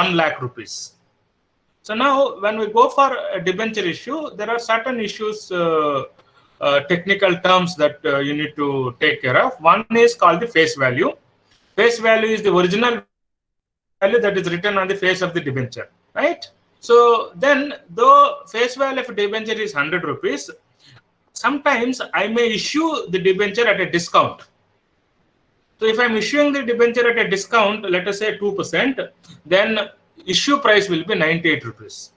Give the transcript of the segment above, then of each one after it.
1 lakh rupees. So now when we go for a debenture issue, there are certain issues, technical terms that you need to take care of. One is called the face value. Face value is the original value that is written on the face of the debenture, right? So then, though face value of debenture is 100 rupees, sometimes I may issue the debenture at a discount. So if I'm issuing the debenture at a discount, let us say 2%, then issue price will be 98 rupees.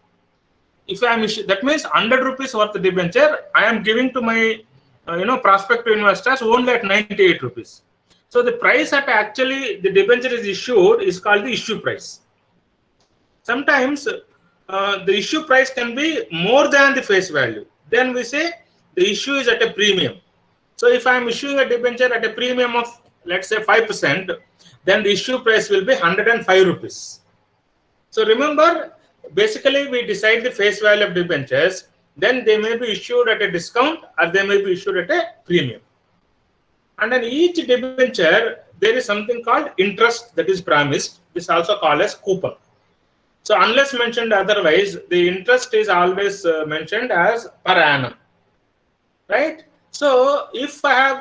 If I am that means 100 rupees worth of debenture, I am giving to my prospective investors only at 98 rupees. So the price at actually the debenture is issued is called the issue price. Sometimes the issue price can be more than the face value. Then we say the issue is at a premium. So if I am issuing a debenture at a premium of, let's say, 5%, then the issue price will be 105 rupees. So remember, basically we decide the face value of debentures, then they may be issued at a discount or they may be issued at a premium. And in each debenture, there is something called interest that is promised. This is also called as coupon. So unless mentioned otherwise, the interest is always mentioned as per annum, right? So if I have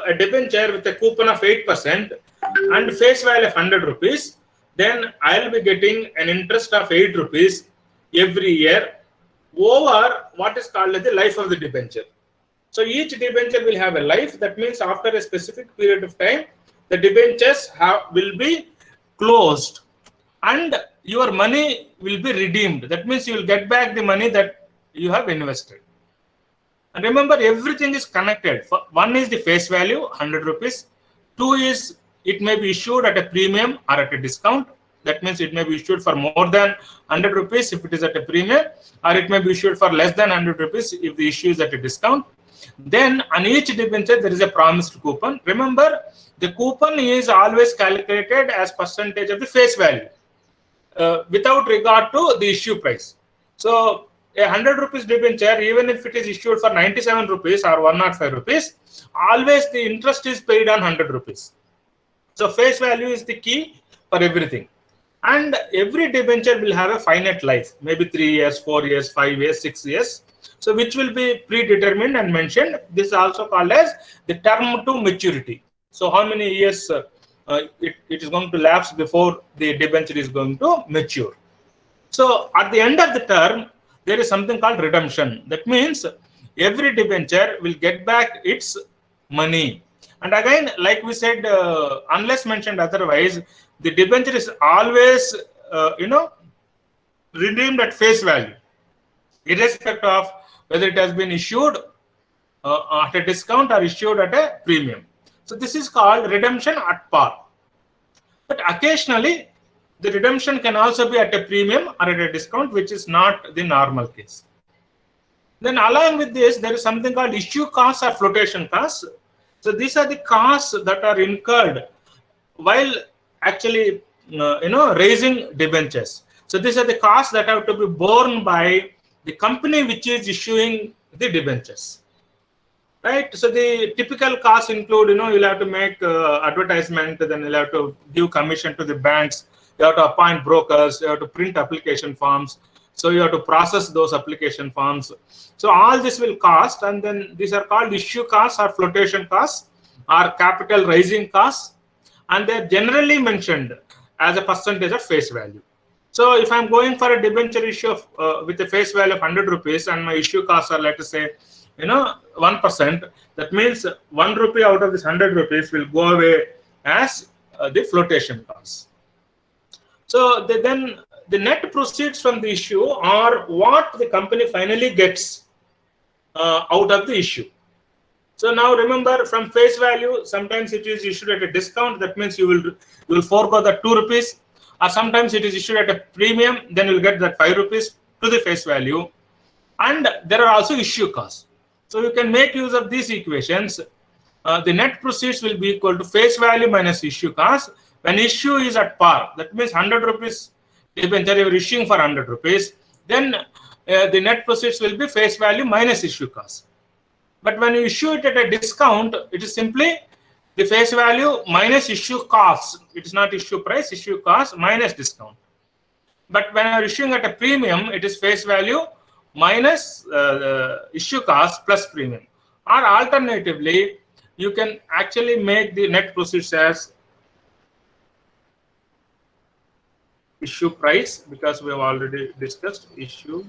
a debenture with a coupon of 8% and face value of 100 rupees, then I'll be getting an interest of 8 rupees every year over what is called as the life of the debenture. So each debenture will have a life. That means after a specific period of time, the debentures will be closed and your money will be redeemed. That means you will get back the money that you have invested. And remember, everything is connected. One is the face value, 100 rupees. Two is it may be issued at a premium or at a discount. That means it may be issued for more than 100 rupees if it is at a premium, or it may be issued for less than 100 rupees if the issue is at a discount. Then on each debenture, there is a promised coupon. Remember, the coupon is always calculated as percentage of the face value without regard to the issue price. So a 100 rupees debenture, even if it is issued for 97 rupees or 105 rupees, always the interest is paid on 100 rupees. So face value is the key for everything. And every debenture will have a finite life, maybe 3 years, 4 years, 5 years, 6 years. So which will be predetermined and mentioned. This is also called as the term to maturity. So how many years it is going to lapse before the debenture is going to mature. So at the end of the term, there is something called redemption. That means every debenture will get back its money. And again, like we said, unless mentioned otherwise, the debenture is always, redeemed at face value, irrespective of whether it has been issued at a discount or issued at a premium. So this is called redemption at par. But occasionally, the redemption can also be at a premium or at a discount, which is not the normal case. Then along with this, there is something called issue costs or flotation costs. So these are the costs that are incurred while actually, raising debentures. So these are the costs that have to be borne by the company which is issuing the debentures, right? So the typical costs include, you'll have to make advertisement, then you'll have to give commission to the banks, you have to appoint brokers, you have to print application forms, so you have to process those application forms. So all this will cost, and then these are called issue costs or flotation costs or capital raising costs, and they're generally mentioned as a percentage of face value. So if I'm going for a debenture issue of, with a face value of 100 rupees and my issue costs are, let us say, 1%, that means 1 rupee out of this 100 rupees will go away as the flotation costs. So then the net proceeds from the issue are what the company finally gets out of the issue. So now remember, from face value, sometimes it is issued at a discount. That means you will forego that 2 rupees. Or sometimes it is issued at a premium, then you'll get that 5 rupees to the face value. And there are also issue costs. So you can make use of these equations. The net proceeds will be equal to face value minus issue cost. When issue is at par, that means 100 rupees debenture you are issuing for 100 rupees, then the net proceeds will be face value minus issue cost. But when you issue it at a discount, it is simply the face value minus issue costs. It is not issue price, issue cost minus discount. But when you're issuing at a premium, it is face value minus the issue cost plus premium. Or alternatively, you can actually make the net proceeds as issue price, because we have already discussed issue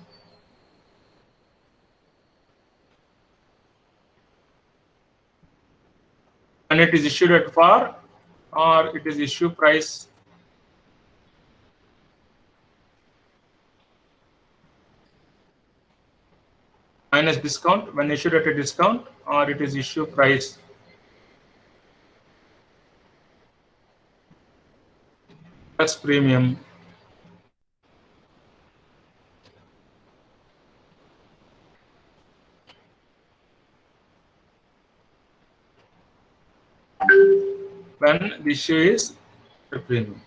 when it is issued at par, or it is issue price minus discount when issued at a discount, or it is issue price plus premium. When the issue is a premium.